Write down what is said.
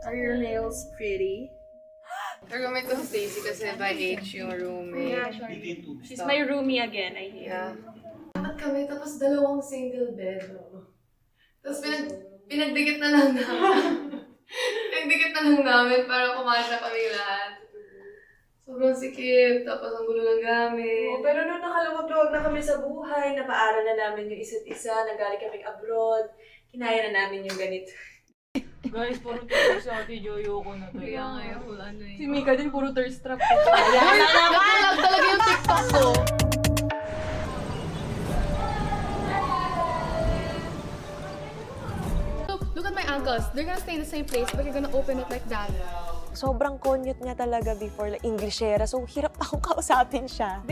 Are your nails pretty? Roommate ko si Stacy kasi by age yung roommate. Yeah, she's my roomie again, I think. Yeah. Apat kami, tapos dalawang single bed. Tapos pinagdikit na lang namin. Pinagdikit na lang namin para kumasya kami lahat. Sobrang sikip, tapos ang gulo ng gamit. Oo, pero nung nakaluwag-luwag na kami sa buhay, napaaral na namin yung isa't isa, nagaling kaming abroad, kinaya na namin yung ganito. Guys, puro thirst sa ate Joyo ko na to. Kaya ngayon, ano eh. Si Mika din, puro thirst trap. Nakalag talaga yung TikTok ko. Look at my ankles. They're gonna stay in the same place, but you're gonna open it like that. Sobrang conyut niya talaga before, like, Englishera. So, hirap akong kausapin siya.